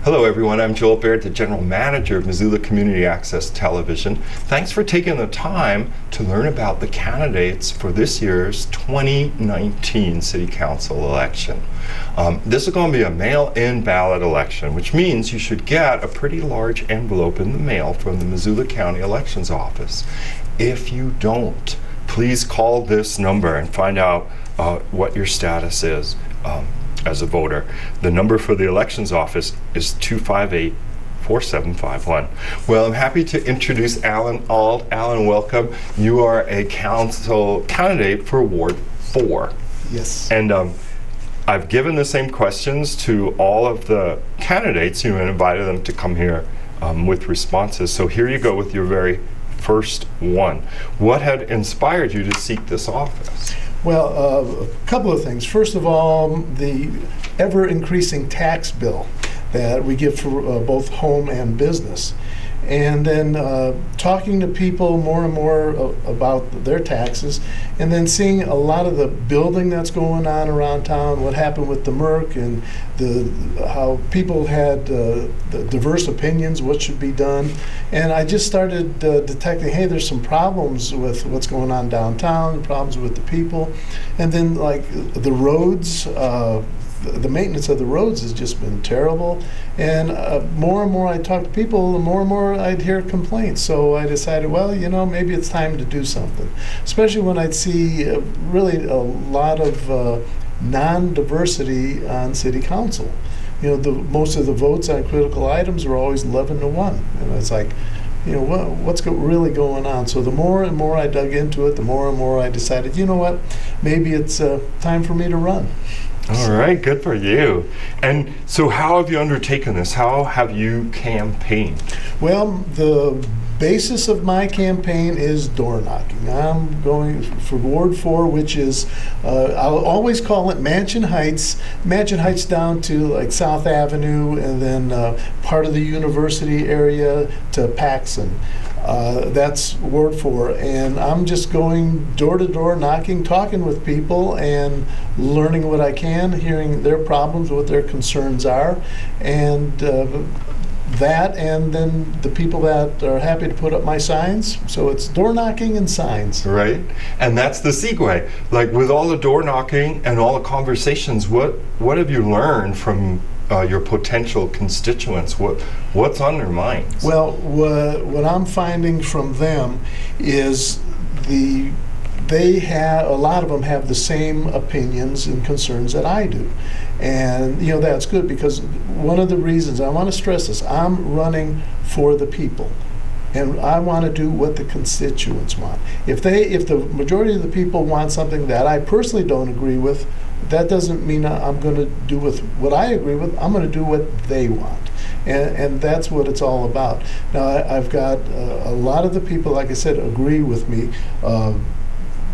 Hello everyone, I'm Joel Baird, the General Manager of Missoula Community Access Television. Thanks for taking the time to learn about the candidates for this year's 2019 City Council election. This is going to be a mail-in ballot election, which means you should get a pretty large envelope in the mail from the Missoula County Elections Office. If you don't, please call this number and find out what your status is. As a voter. The number for the elections office is 258-4751. Well, I'm happy to introduce Alan Ault. Alan, welcome. You are a council candidate for Ward 4. Yes. And I've given the same questions to all of the candidates and invited them to come here with responses. So here you go with your very first one. What had inspired you to seek this office? Well, a couple of things. First of all, the ever-increasing tax bill that we give for both home and business. And then talking to people more and more about their taxes, and then seeing a lot of the building that's going on around town, what happened with the Merck, and how people had the diverse opinions, what should be done. And I just started detecting, hey, there's some problems with what's going on downtown, problems with the people. And then like the roads, the maintenance of the roads has just been terrible, and more and more I talk to people, the more and more I'd hear complaints. So I decided, well, you know, maybe it's time to do something, especially when I'd see really a lot of non-diversity on city council. You know, most of the votes on critical items are always 11-1, and it's like, you know, what's really going on? So the more and more I dug into it, the more and more I decided, you know what, maybe it's time for me to run. All right, good for you. And so how have you undertaken this? How have you campaigned? Well, the basis of my campaign is door knocking. I'm going for Ward 4, which is, I'll always call it Mansion Heights. Mansion Heights down to like South Avenue, and then part of the university area to Paxson. That's Ward 4, and I'm just going door to door, knocking, talking with people, and learning what I can, hearing their problems, what their concerns are, and that, and then the people that are happy to put up my signs. So it's door knocking and signs. Right, and that's the segue. Like with all the door knocking and all the conversations, what have you learned from your potential constituents? What's on their minds? Well, what I'm finding from them is a lot of them have the same opinions and concerns that I do. And you know, that's good, because one of the reasons I want to stress this, I'm running for the people. And I want to do what the constituents want. If the majority of the people want something that I personally don't agree with, that doesn't mean I'm going to do with what I agree with. I'm going to do what they want. And that's what it's all about. Now, I've got a lot of the people, like I said, agree with me.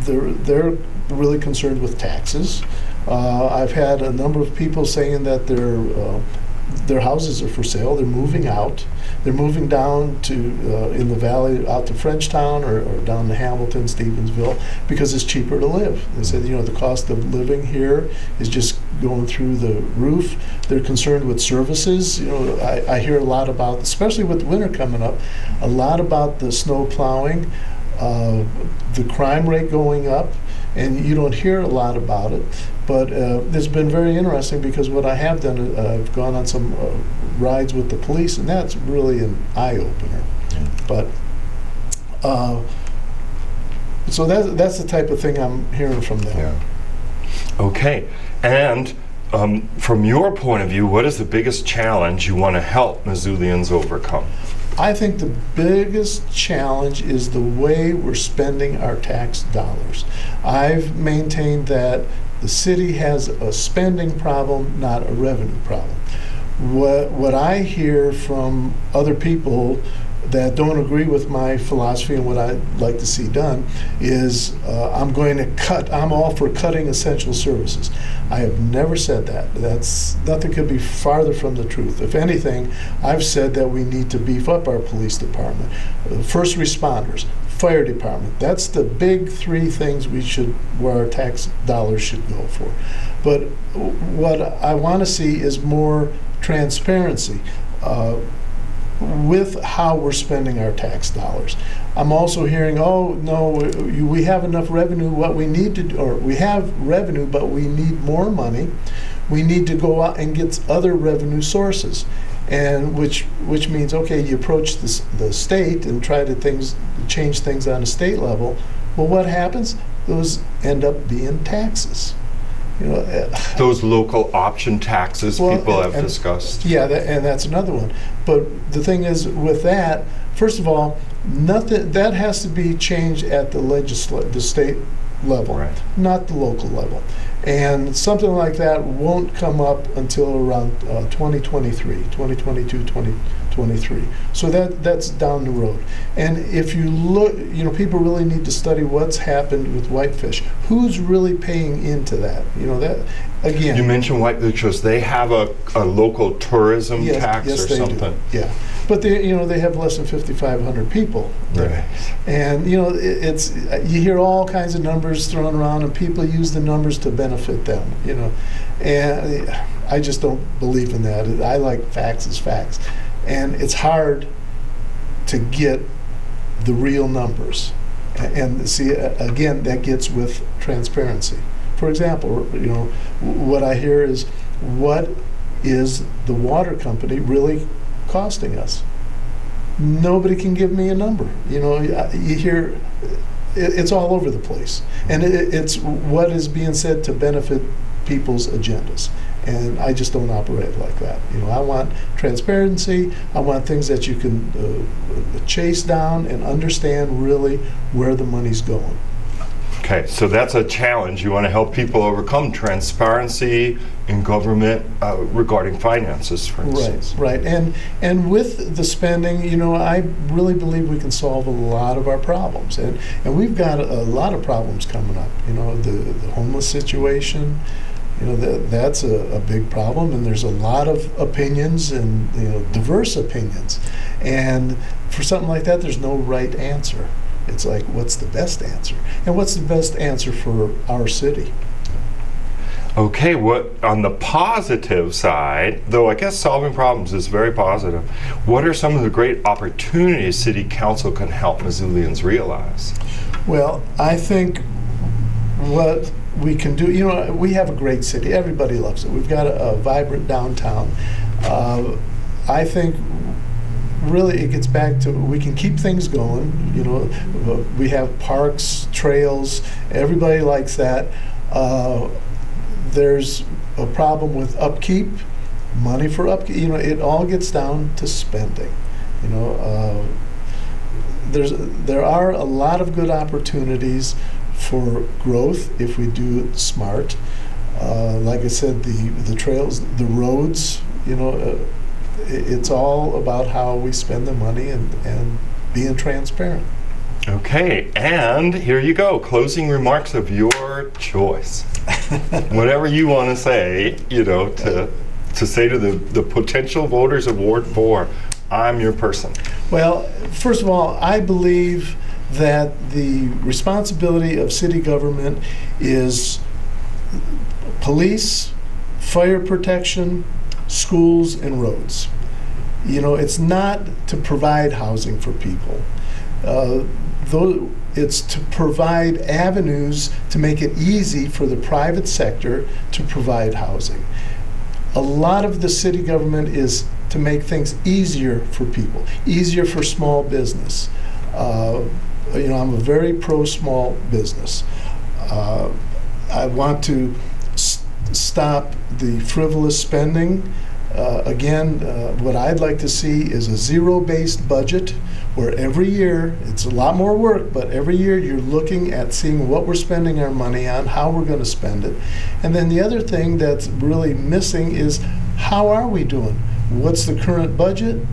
They're really concerned with taxes. I've had a number of people saying that their houses are for sale. They're moving out. They're moving down to in the valley, out to Frenchtown or down to Hamilton, Stevensville, because it's cheaper to live. They said, you know, the cost of living here is just going through the roof. They're concerned with services. You know, I hear a lot about, especially with winter coming up, a lot about the snow plowing, the crime rate going up, and you don't hear a lot about it. But it's been very interesting, because what I have done, I've gone on some rides with the police, and that's really an eye-opener. But so that's the type of thing I'm hearing from them. Yeah. Okay, and from your point of view, what is the biggest challenge you want to help Missoulians overcome? I think the biggest challenge is the way we're spending our tax dollars. I've maintained that the city has a spending problem, not a revenue problem. What I hear from other people that don't agree with my philosophy and what I'd like to see done is I'm all for cutting essential services. I have never said that. Nothing could be farther from the truth. If anything, I've said that we need to beef up our police department, first responders, fire department. That's the big three things where our tax dollars should go for. But what I want to see is more transparency with how we're spending our tax dollars. I'm also hearing, oh, no, we have enough revenue, what we need to do, or we have revenue, but we need more money. We need to go out and get other revenue sources. And which means, okay, you approach the state and try to change things on a state level. Well, what happens? Those end up being taxes. Those local option taxes people have discussed. Yeah, and that's another one. But the thing is, with that, first of all, nothing that has to be changed at the state level, right, not the local level. And something like that won't come up until around 2023, 2022, 2023. So that's down the road. And if you look, people really need to study what's happened with whitefish. Who's really paying into that? That, again. You mentioned whitefish because they have a local tourism tax yes, or something. Do. Yeah. But they have less than 5,500 people there. Right. And it's you hear all kinds of numbers thrown around, and people use the numbers to benefit them. And I just don't believe in that. I like facts as facts, and it's hard to get the real numbers. And see, again, that gets with transparency. For example, what I hear is, what is the water company really costing us? Nobody can give me a number. You hear it's all over the place, and it's what is being said to benefit people's agendas, and I just don't operate like that. I want transparency. I want things that you can chase down and understand really where the money's going. Okay, so that's a challenge. You want to help people overcome transparency in government regarding finances, for instance. Right. And with the spending, I really believe we can solve a lot of our problems. And we've got a lot of problems coming up. The homeless situation, that's a big problem. And there's a lot of opinions and diverse opinions. And for something like that, there's no right answer. It's like, what's the best answer? And what's the best answer for our city? Okay, on the positive side, though I guess solving problems is very positive, what are some of the great opportunities City Council can help Missoulians realize? Well, I think what we can do, we have a great city. Everybody loves it. We've got a vibrant downtown. I think really it gets back to, we can keep things going. We have parks, trails, everybody likes that. There's a problem with upkeep, money for upkeep. It all gets down to spending. There are a lot of good opportunities for growth if we do it smart. Like I said, the trails, the roads, it's all about how we spend the money and being transparent. Okay, and here you go, closing remarks of your choice. Whatever you want to say, to say to the potential voters of Ward 4, I'm your person. Well, first of all, I believe that the responsibility of city government is police, fire protection, schools, and roads. It's not to provide housing for people. Though it's to provide avenues to make it easy for the private sector to provide housing. A lot of the city government is to make things easier for people, easier for small business. I'm a very pro small business. I want to stop the frivolous spending. Again, what I'd like to see is a zero-based budget where every year, it's a lot more work, but every year you're looking at seeing what we're spending our money on, how we're going to spend it. And then the other thing that's really missing is, how are we doing? What's the current budget?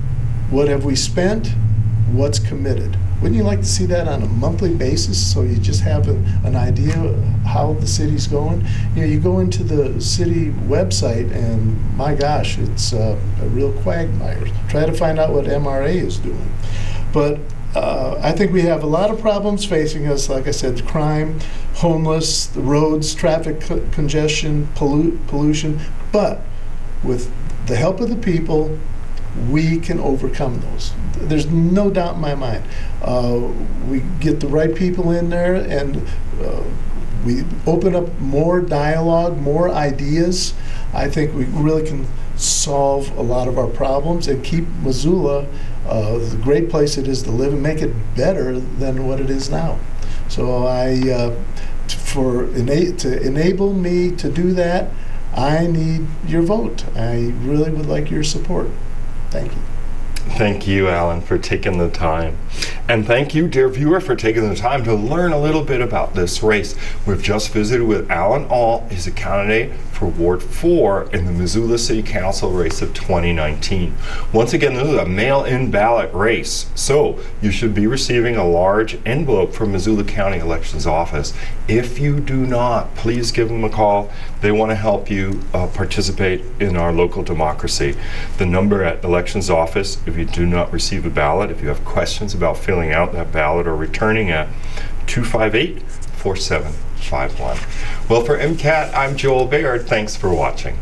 What have we spent? What's committed? Wouldn't you like to see that on a monthly basis so you just have an idea how the city's going? You go into the city website and my gosh, it's a real quagmire. Try to find out what MRA is doing. But I think we have a lot of problems facing us, like I said, crime, homeless, the roads, traffic congestion, pollution, but with the help of the people, we can overcome those. There's no doubt in my mind. We get the right people in there, and we open up more dialogue, more ideas. I think we really can solve a lot of our problems and keep Missoula the great place it is to live and make it better than what it is now. So to enable me to do that, I need your vote. I really would like your support. Thank you. Thank you, Alan, for taking the time. And thank you, dear viewer, for taking the time to learn a little bit about this race. We've just visited with Alan Ault. He's a candidate for Ward 4 in the Missoula City Council race of 2019. Once again, this is a mail-in ballot race, so you should be receiving a large envelope from Missoula County Elections Office. If you do not, please give them a call. They want to help you participate in our local democracy. The number at Elections Office, if you do not receive a ballot, if you have questions about filling out that ballot or returning it, 258-4751. Well, for MCAT, I'm Joel Baird. Thanks for watching.